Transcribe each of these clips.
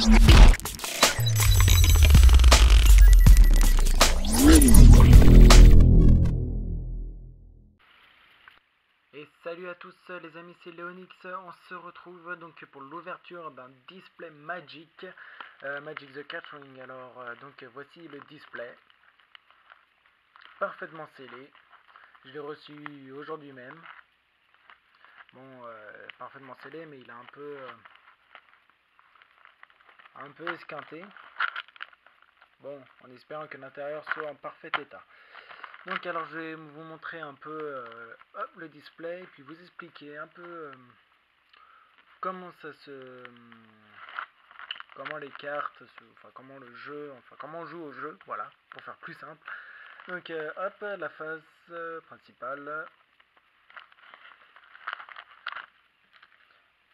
Et salut à tous les amis, c'est Léonix. On se retrouve donc pour l'ouverture d'un display Magic, Magic the Gathering. Alors donc voici le display, parfaitement scellé. Je l'ai reçu aujourd'hui même. Bon, parfaitement scellé, mais il est un peu esquinté. Bon, en espérant que l'intérieur soit en parfait état. Donc alors je vais vous montrer un peu le display, et puis vous expliquer un peu comment les cartes, comment le jeu, comment on joue au jeu, voilà, pour faire plus simple. Donc hop, la phase principale.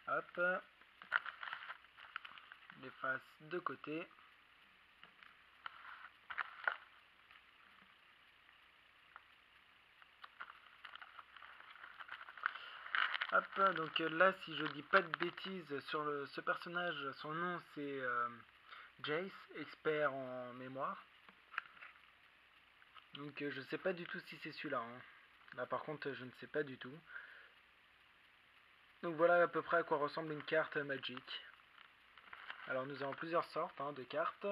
Hop, les faces de côté. Hop, donc là, si je dis pas de bêtises sur ce personnage, son nom c'est Jace, expert en mémoire. Donc je sais pas du tout si c'est celui-là. Hein. Là par contre, je ne sais pas du tout. Donc voilà à peu près à quoi ressemble une carte Magic. Alors nous avons plusieurs sortes de cartes.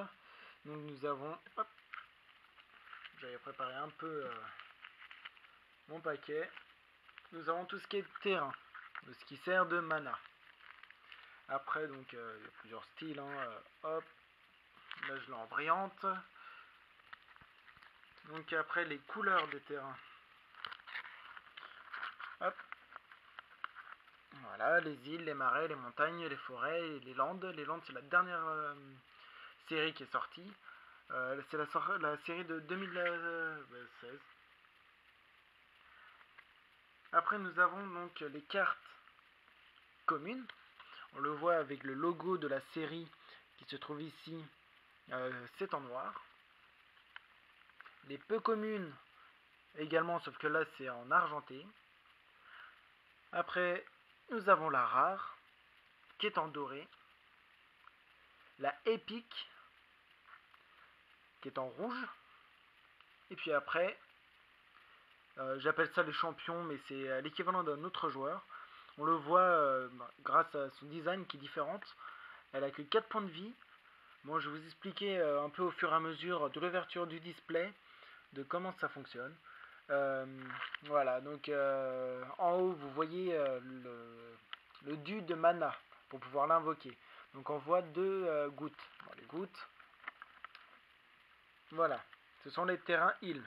Donc nous avons, hop, j'avais préparé un peu mon paquet. Nous avons tout ce qui est terrain, ce qui sert de mana. Après donc il y a plusieurs styles. Hop, là je l'ai en brillante. Donc après les couleurs des terrains. Hop. Voilà, les îles, les marais, les montagnes, les forêts, et les landes. Les landes, c'est la dernière série qui est sortie. C'est la série de 2016. Après, nous avons donc les cartes communes. On le voit avec le logo de la série qui se trouve ici. C'est en noir. Les peu communes également, sauf que là, c'est en argenté. Après, nous avons la rare, qui est en doré. La épique, qui est en rouge. Et puis après, j'appelle ça les champions, mais c'est l'équivalent d'un autre joueur. On le voit grâce à son design qui est différente. Elle a que 4 points de vie. Bon, je vais vous expliquer un peu au fur et à mesure de l'ouverture du display, de comment ça fonctionne. Voilà, donc en haut, vous voyez le dû de mana pour pouvoir l'invoquer. Donc on voit 2 gouttes. Bon, les gouttes, voilà, ce sont les terrains heal.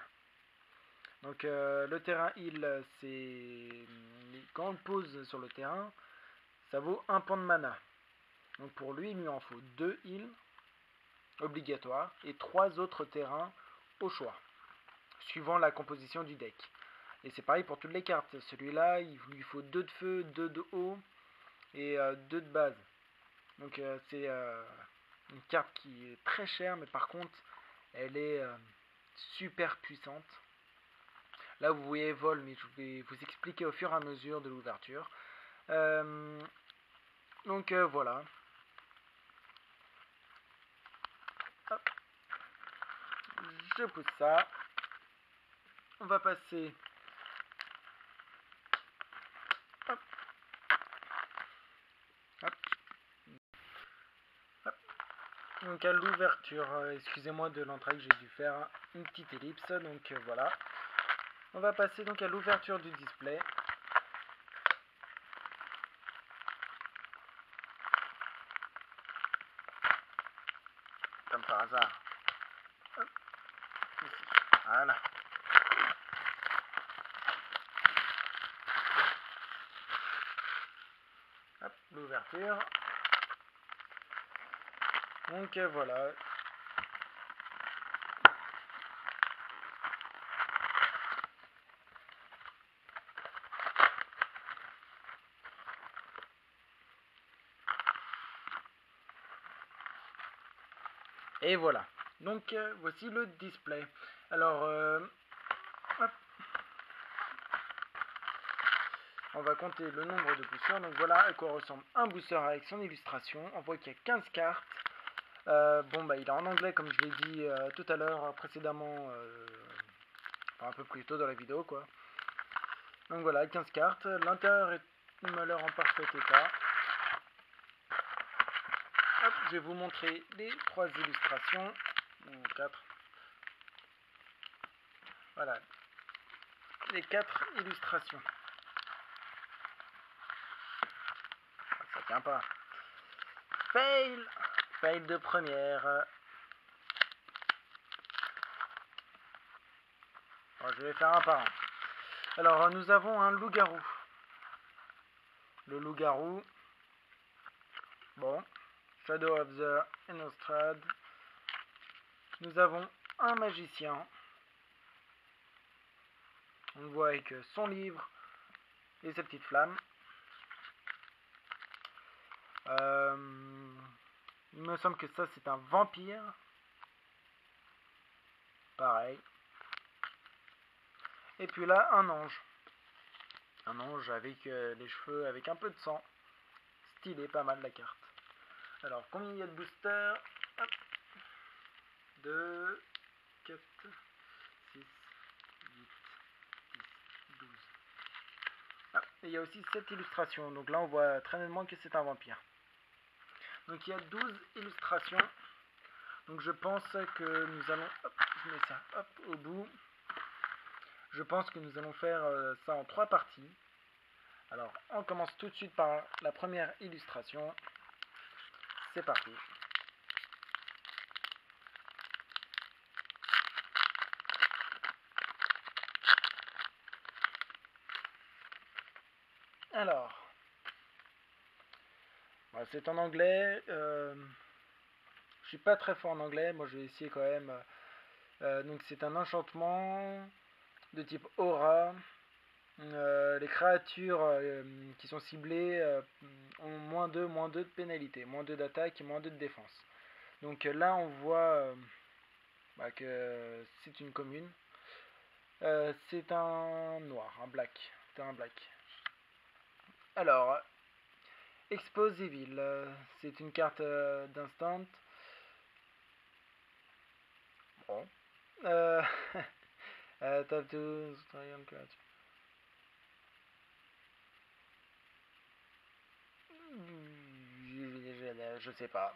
Donc le terrain heal, c'est quand on le pose sur le terrain, ça vaut 1 point de mana. Donc pour lui, il lui en faut 2 heal obligatoires et 3 autres terrains au choix, suivant la composition du deck. Et c'est pareil pour toutes les cartes. Celui-là, il lui faut 2 de feu, 2 de haut et 2 de base. Donc c'est une carte qui est très chère, mais par contre, elle est super puissante. Là, vous voyez vol, mais je vais vous expliquer au fur et à mesure de l'ouverture. Donc voilà. Hop. Je pousse ça. On va passer. Hop. Hop. Hop. Donc à l'ouverture, excusez-moi de l'entrée, j'ai dû faire une petite ellipse. Donc voilà. On va passer donc à l'ouverture du display. Comme par hasard. Hop. Voilà. Hop, l'ouverture. Donc voilà. Et voilà. Donc voici le display. Alors, hop. On va compter le nombre de boosters. Donc voilà à quoi ressemble un booster avec son illustration. On voit qu'il y a 15 cartes. Bon, bah, il est en anglais, comme je l'ai dit tout à l'heure, précédemment, enfin, un peu plus tôt dans la vidéo, quoi. Donc voilà, 15 cartes. L'intérieur est malheur en parfait état. Hop, je vais vous montrer les 3 illustrations. Ou 4. Voilà, les 4 illustrations. Ça tient pas. Fail! Fail de première. Bon, je vais faire un par un. Alors, nous avons un loup-garou. Le loup-garou. Bon. Shadow of the Innistrad. Nous avons un magicien. On le voit avec son livre et ses petites flammes. Il me semble que ça c'est un vampire. Pareil. Et puis là, un ange. Un ange avec les cheveux, avec un peu de sang. Stylé, pas mal la carte. Alors, combien il y a de boosters? 2, 4, 6, 8, 10, 12. Ah, et il y a aussi cette illustration. Donc là, on voit très nettement que c'est un vampire. Donc il y a 12 illustrations. Donc je pense que nous allons... Hop, je mets ça hop, au bout. Je pense que nous allons faire ça en 3 parties. Alors, on commence tout de suite par la première illustration. C'est parti. Alors, voilà, c'est en anglais. Je suis pas très fort en anglais. Moi, je vais essayer quand même. Donc, c'est un enchantement de type aura. Les créatures qui sont ciblées ont -2 de pénalité, -2 d'attaque et -2 de défense. Donc là, on voit que c'est une commune. C'est un noir, un black. C'est un black. Alors, Expose Evil, c'est une carte d'instant. Bon. Tap to je sais pas.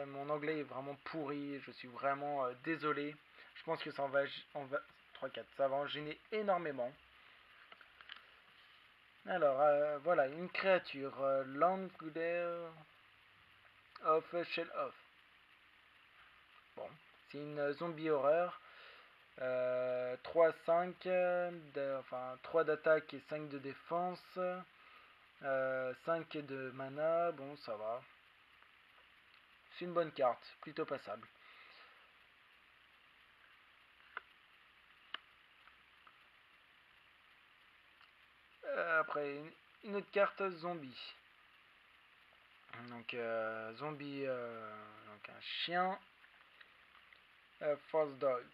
Mon anglais est vraiment pourri, je suis vraiment désolé. Je pense que ça en va 3-4, ça va en gêner énormément. Alors, voilà, une créature, Langler of Shell Off. Bon, c'est une zombie horreur. 3-5, enfin 3 d'attaque et 5 de défense. 5 de mana, bon ça va. C'est une bonne carte, plutôt passable. Après, une autre carte zombie. Donc zombie, donc un chien. Force dog.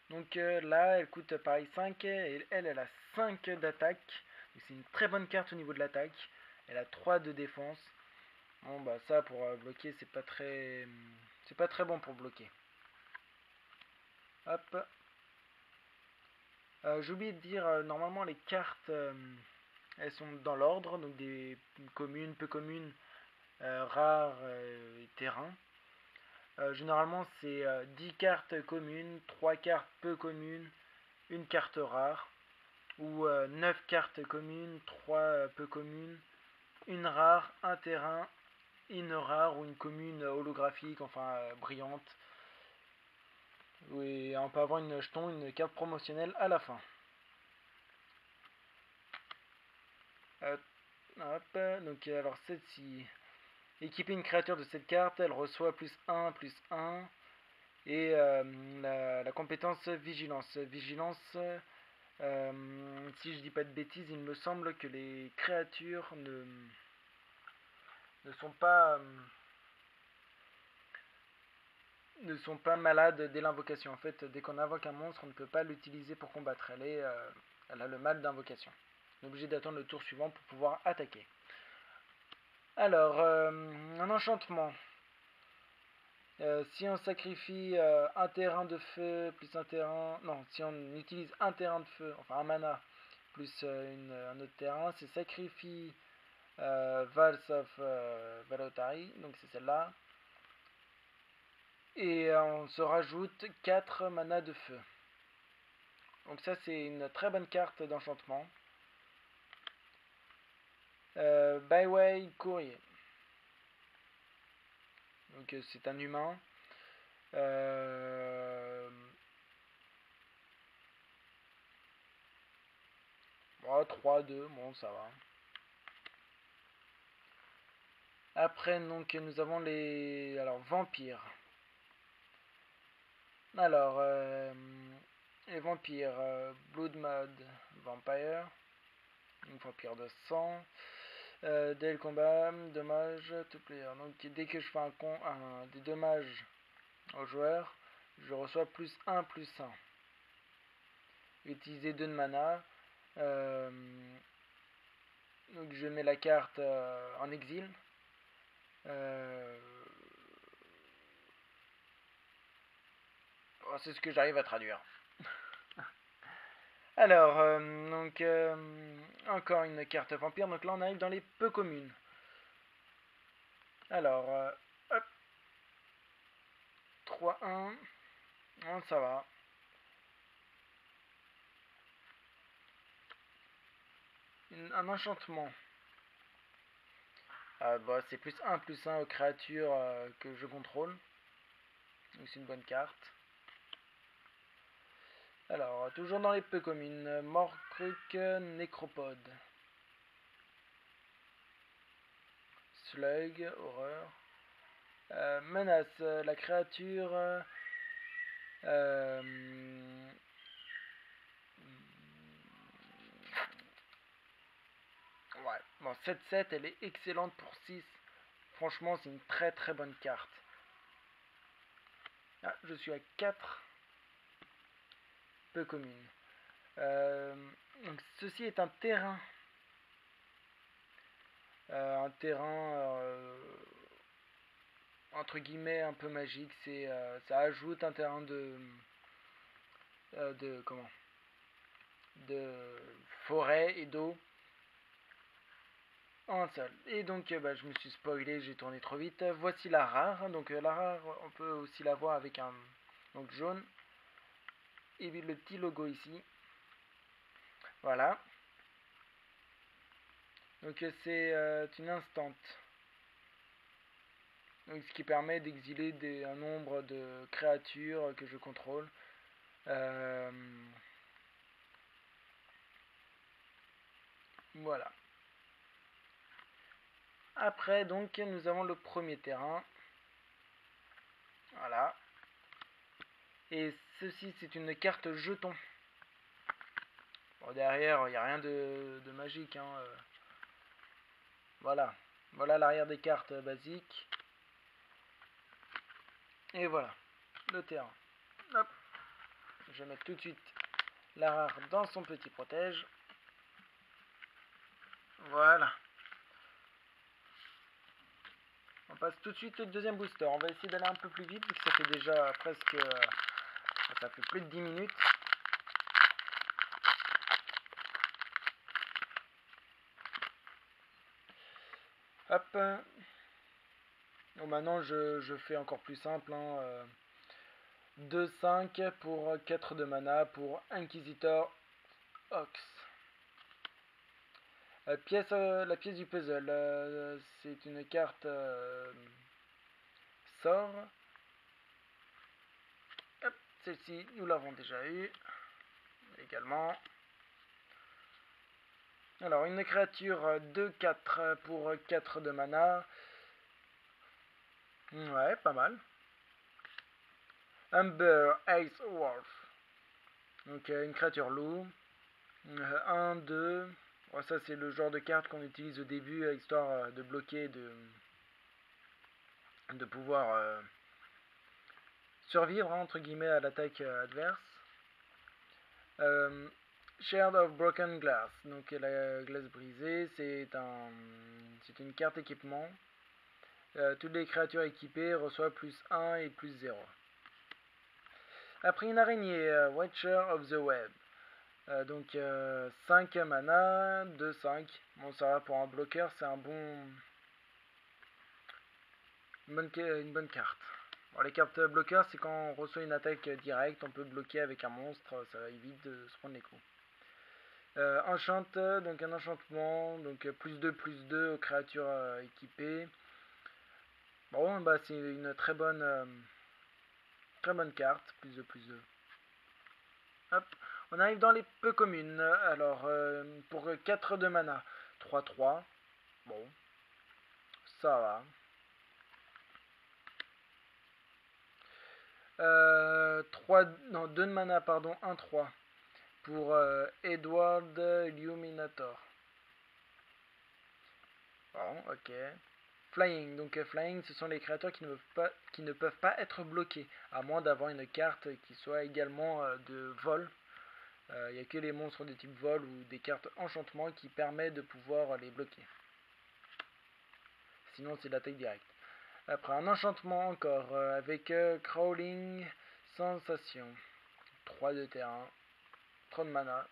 Donc là, elle coûte pareil 5 et elle a 5 d'attaque. C'est une très bonne carte au niveau de l'attaque. Elle a 3 de défense. Bon bah ça pour bloquer c'est pas très bon pour bloquer. Hop. J'ai oublié de dire normalement les cartes elles sont dans l'ordre, donc des communes, peu communes, rares et terrain. Généralement c'est 10 cartes communes, 3 cartes peu communes, une carte rare, ou 9 cartes communes, 3 peu communes, une rare, un terrain, une rare ou une commune holographique, enfin brillante. Et on peut avoir une jeton, une carte promotionnelle à la fin. Hop, donc alors celle-ci. Équiper une créature de cette carte, elle reçoit +1, +1. Et la compétence vigilance. Vigilance, si je dis pas de bêtises, il me semble que les créatures ne sont pas malades dès l'invocation. En fait, dès qu'on invoque un monstre, on ne peut pas l'utiliser pour combattre. Elle a le mal d'invocation. On est obligé d'attendre le tour suivant pour pouvoir attaquer. Alors, un enchantement. Si on sacrifie un terrain de feu plus un terrain... Non, si on utilise un terrain de feu, enfin un mana, plus un autre terrain, c'est sacrifie Vals of Valotari, donc c'est celle-là. Et on se rajoute 4 mana de feu. Donc ça c'est une très bonne carte d'enchantement. Byway Courrier. Donc c'est un humain. Oh, 3-2, bon ça va. Après donc nous avons les vampires. Alors les vampires Blood Mad Vampire, donc vampire de sang. Dès le combat, dommage to player. Donc dès que je fais des dommages au joueur, je reçois +1/+1. Utiliser 2 de mana. Donc je mets la carte en exil. C'est ce que j'arrive à traduire. Alors, encore une carte vampire. Donc là, on arrive dans les peu communes. Alors, hop. 3-1. Bon, ça va. Un enchantement. C'est +1/+1 aux créatures que je contrôle. Donc c'est une bonne carte. Alors, toujours dans les peu communes. Morkruk Nécropode. Slug, horreur. Menace, la créature. Ouais, bon, 7-7, elle est excellente pour 6. Franchement, c'est une très très bonne carte. Ah, je suis à 4 peu communes. Donc, ceci est un terrain. Un terrain entre guillemets un peu magique. Ça ajoute un terrain de forêt et d'eau en un seul. Et donc je me suis spoilé, j'ai tourné trop vite. Voici la rare. Donc la rare, on peut aussi la voir avec un jaune et le petit logo ici. Voilà. Donc c'est une instante. Donc, ce qui permet d'exiler un nombre de créatures que je contrôle. Voilà. Après, donc, nous avons le premier terrain. Voilà. Et ceci, c'est une carte jeton. Bon, derrière, il n'y a rien de magique. Hein. Voilà. Voilà l'arrière des cartes basiques. Et voilà. Le terrain. Hop. Je vais mettre tout de suite la rare dans son petit protège. Voilà. On passe tout de suite au deuxième booster. On va essayer d'aller un peu plus vite vu que ça fait déjà presque... ça fait plus de 10 minutes. Hop. Donc maintenant je fais encore plus simple. 2-5 pour 4 de mana pour Inquisitor Ox. La pièce du puzzle, c'est une carte sort. Hop, celle-ci, nous l'avons déjà eu également. Alors, une créature 2-4 pour 4 de mana. Ouais, pas mal. Umber Ace Wolf. Donc, une créature loup. 1, 2. Bon, ça, c'est le genre de carte qu'on utilise au début, histoire de bloquer, de pouvoir survivre, hein, entre guillemets, à l'attaque adverse. Shard of Broken Glass. Donc la glace brisée, c'est une carte équipement. Toutes les créatures équipées reçoivent plus 1 et plus 0. Après une araignée, Watcher of the Web. Donc 5 mana, 2-5. Bon, ça va pour un bloqueur, c'est une bonne carte. Bon, les cartes bloqueurs, c'est quand on reçoit une attaque directe, on peut bloquer avec un monstre, ça évite de se prendre les coups. Enchante, donc un enchantement, donc plus 2 aux créatures équipées. Bon, bah c'est une très bonne carte, plus 2. Hop, on arrive dans les peu communes. Alors, pour 4 de mana, 3-3. Bon, ça va. 2 de mana, pardon, 1-3. Pour Edward Illuminator. Bon, ok. Flying, donc Flying, ce sont les créatures qui ne peuvent pas être bloquées, à moins d'avoir une carte qui soit également de vol. Il n'y a que les monstres de type vol ou des cartes enchantement qui permettent de pouvoir les bloquer. Sinon, c'est l'attaque directe. Après, un enchantement encore, avec Crawling Sensation. 3 de terrain, 3 de mana.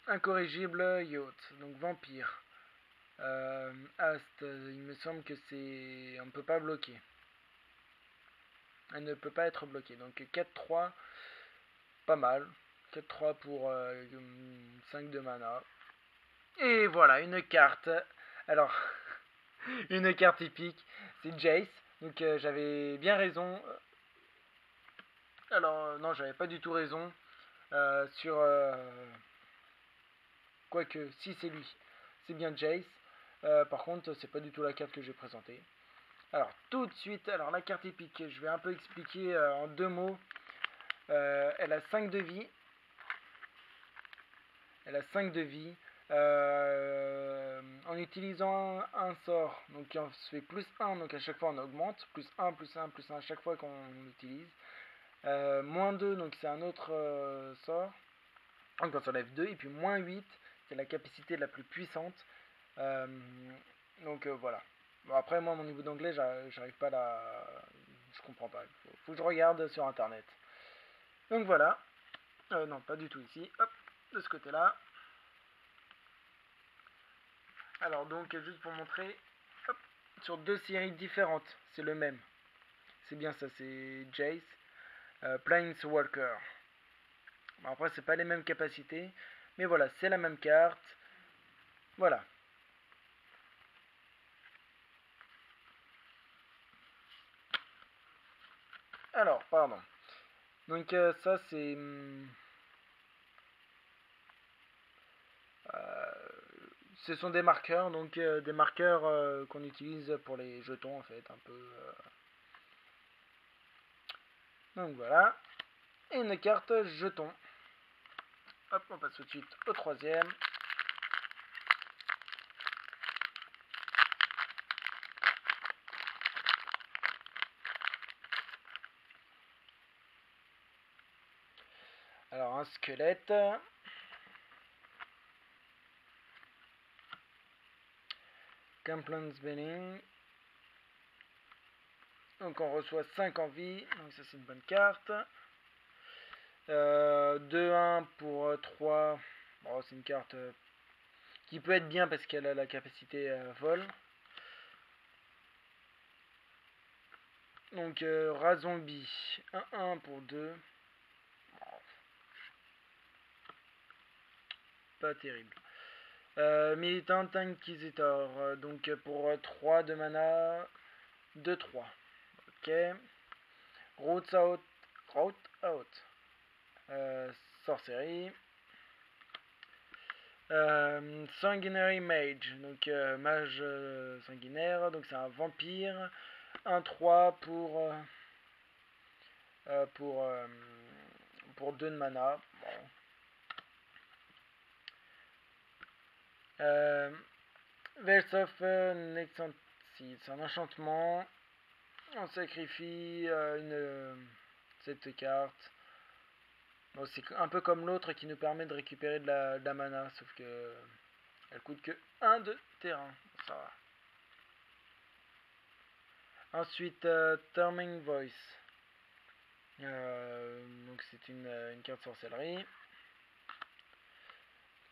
Incorrigible Yacht, donc vampire. Ast, il me semble que c'est... on ne peut pas bloquer. Elle ne peut pas être bloquée. Donc 4-3, pas mal. 4-3 pour 5 de mana. Et voilà, une carte. Alors, une carte typique, c'est Jace. Donc j'avais bien raison. Alors, non, j'avais pas du tout raison. Sur... quoique, si c'est lui, c'est bien Jace. Par contre, c'est pas du tout la carte que j'ai présentée. Alors, tout de suite, alors la carte épique, je vais un peu expliquer en 2 mots. Elle a 5 de vie. En utilisant un sort, donc qui en fait plus 1, donc à chaque fois on augmente. Plus 1, plus 1, plus 1 à chaque fois qu'on l'utilise. Moins 2, donc c'est un autre sort. Donc on s'enlève 2. Et puis moins 8, c'est la capacité la plus puissante. Donc voilà. Bon, après, moi, mon niveau d'anglais, j'arrive pas à la... je comprends pas. Faut que je regarde sur internet. Donc voilà. Non, pas du tout ici. Hop, de ce côté-là. Alors, donc, juste pour montrer, hop, sur 2 séries différentes, c'est le même. C'est bien ça, c'est Jace. Planeswalker. Bon, après, c'est pas les mêmes capacités. Mais voilà, c'est la même carte. Voilà. Alors, pardon. Donc ça c'est... ce sont des marqueurs, donc des marqueurs qu'on utilise pour les jetons en fait, un peu... Donc voilà. Et une carte jeton. Hop, on passe tout de suite au troisième. Alors un squelette. Camplan's Belling. Donc on reçoit 5 en vie, donc ça c'est une bonne carte. 2-1 pour 3. Bon, c'est une carte qui peut être bien parce qu'elle a la capacité vol. Donc Razombi, 1-1 pour 2. Pas terrible. Militant Inquisitor, donc pour 3 de mana, 2-3. Ok. Route out. Sorcery. Sanguinary Mage, donc mage sanguinaire, donc c'est un vampire. 1-3 pour 2 de mana. Bon. Verse of Nexantis, c'est un enchantement. On sacrifie cette carte. Bon, c'est un peu comme l'autre qui nous permet de récupérer de la mana, sauf que elle coûte que 1 de terrain. Ça va. Ensuite, Turning Voice. Donc c'est une carte sorcellerie.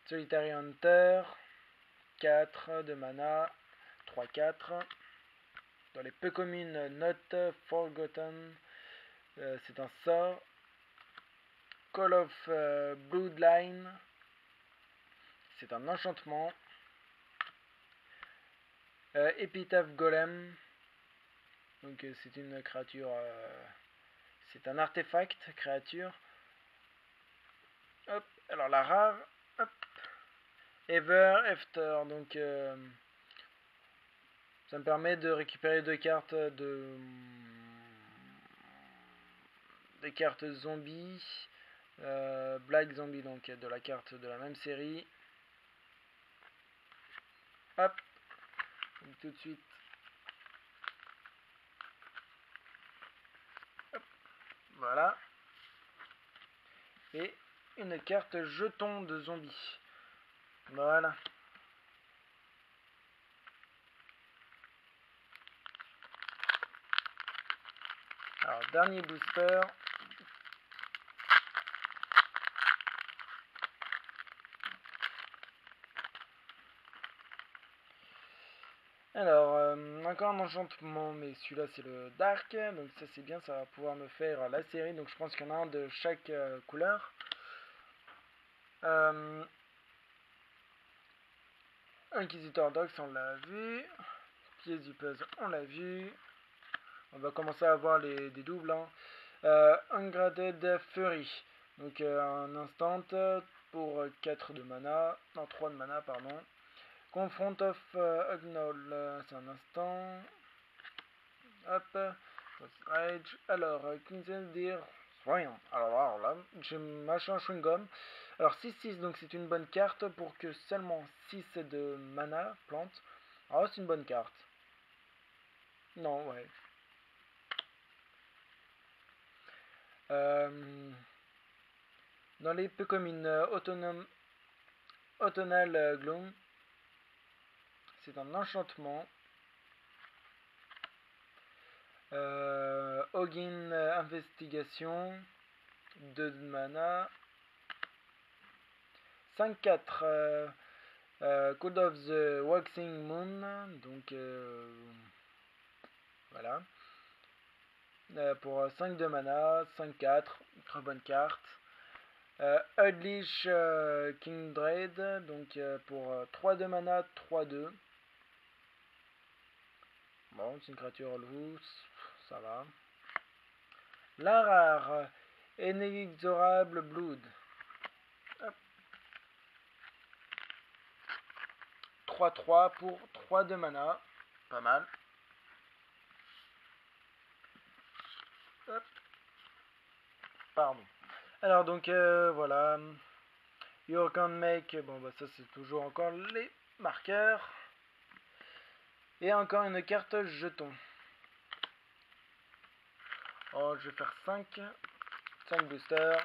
Solitary Hunter, 4 de mana, 3-4. Dans les peu communes, Not Forgotten, c'est un sort. Call of Bloodline, c'est un enchantement. Epitaph Golem, donc c'est une créature, c'est un artefact créature. Hop, alors la rare, hop, Ever After, donc ça me permet de récupérer deux cartes des cartes zombies, Black Zombie, donc de la carte de la même série. Hop, donc tout de suite. Hop, voilà. Et une carte jeton de zombies. Voilà. Alors, dernier booster. Alors, encore un enchantement, mais celui-là c'est le Dark, donc ça c'est bien, ça va pouvoir me faire la série, donc je pense qu'il y en a un de chaque couleur. Inquisitor Dogs, on l'a vu. Pièce du puzzle, on l'a vu. On va commencer à avoir des doubles. Ungraded Fury, donc un instant pour 4 de mana, non 3 de mana, pardon. Confront of Ugnol, c'est un instant. Hop, Rage. Alors, Quinzel dire rien. Alors là, j'ai machin chewing gum. Alors 6-6, donc c'est une bonne carte pour que seulement 6 de mana plante. Alors c'est une bonne carte. Non, ouais. Dans les peu communes, Autumnal Gloom, c'est un enchantement. Ogin Investigation, 2 de mana. 5-4, Code of the Waxing Moon, donc voilà. Pour 5 de mana, 5-4, très bonne carte. Unleash Kindred, donc pour 3 de mana, 3-2. Bon, c'est une créature loose, ça va. La rare, Inexorable Blood. 3-3 pour 3 de mana, pas mal. Hop. Pardon. Alors donc voilà. You can make, bon bah ça c'est toujours encore les marqueurs. Et encore une carte jeton. Oh, je vais faire 5 boosters.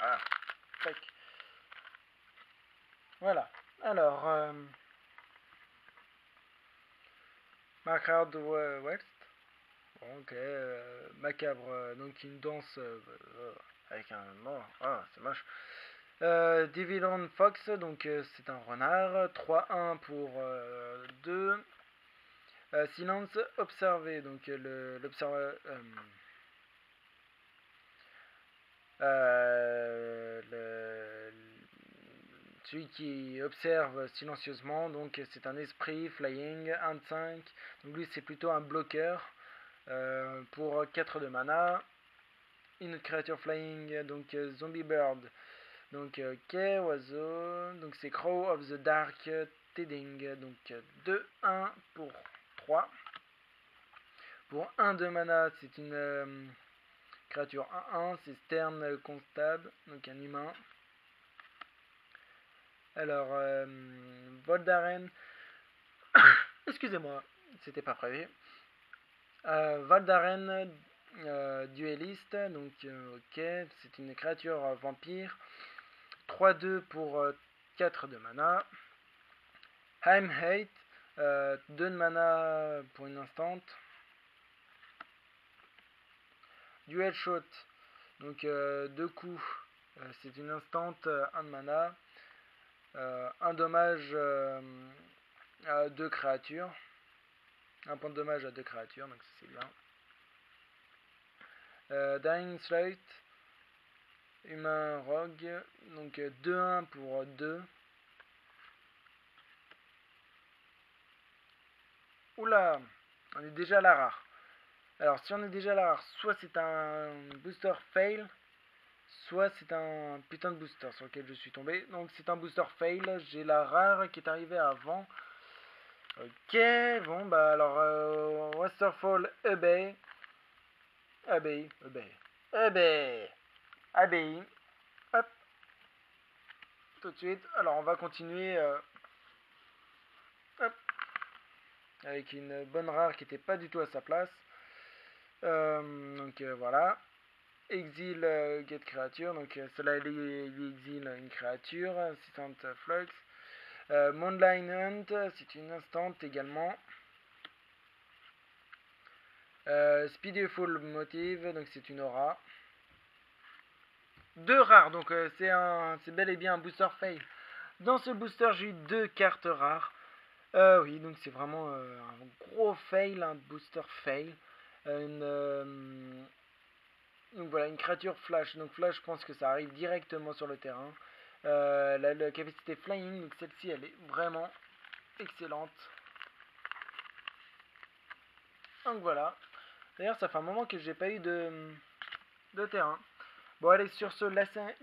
Ah, tac. Voilà. Alors, Macabre West. Bon, ok. Macabre, donc une danse avec un mort. Ah, c'est moche. Dividend Fox, donc c'est un renard. 3-1 pour 2. Silence observé, donc celui qui observe silencieusement, donc c'est un esprit flying, 1 de 5, donc lui c'est plutôt un bloqueur pour 4 de mana. Une créature flying, donc zombie bird, donc ok, oiseau, donc c'est Crow of the Dark Tiding, donc 2-1 pour 3. Pour 1 de mana, c'est une créature 1-1, c'est Stern Constable, donc un humain. Alors, Voldaren, excusez-moi, c'était pas prévu. Voldaren, dueliste, donc ok, c'est une créature vampire. 3-2 pour 4 de mana. Heimheit, 2 de mana pour une instant. Duel Shot, donc 2 coups, c'est une instant, 1 de mana. Un dommage à 2 créatures. Un point de dommage à 2 créatures, donc c'est bien. Dying Slate, humain rogue, donc 2-1 pour 2. Oula, on est déjà à la rare. Alors si on est déjà à la rare, soit c'est un booster fail, soit c'est un putain de booster sur lequel je suis tombé. Donc c'est un booster fail, j'ai la rare qui est arrivée avant. Ok, bon bah alors Waterfall Abbey. Abbaye. Hop, tout de suite. Alors on va continuer hop, avec une bonne rare qui n'était pas du tout à sa place. Donc voilà. Exile get créature. Donc cela il exile une créature. Assistant Flux. Moonline Hunt, c'est une instant également. Speedful Motive, donc c'est une aura. 2 rares, donc c'est bel et bien un booster fail. Dans ce booster, j'ai eu 2 cartes rares. Oui, donc c'est vraiment un gros fail, un booster fail. Donc voilà, une créature flash. Donc flash, je pense que ça arrive directement sur le terrain. La capacité flying, donc celle-ci, elle est vraiment excellente. Donc voilà. D'ailleurs, ça fait un moment que j'ai pas eu de terrain. Bon, allez, sur ce,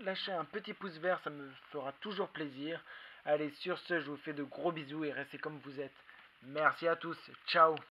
lâchez un petit pouce vert, ça me fera toujours plaisir. Allez, sur ce, je vous fais de gros bisous et restez comme vous êtes. Merci à tous, ciao.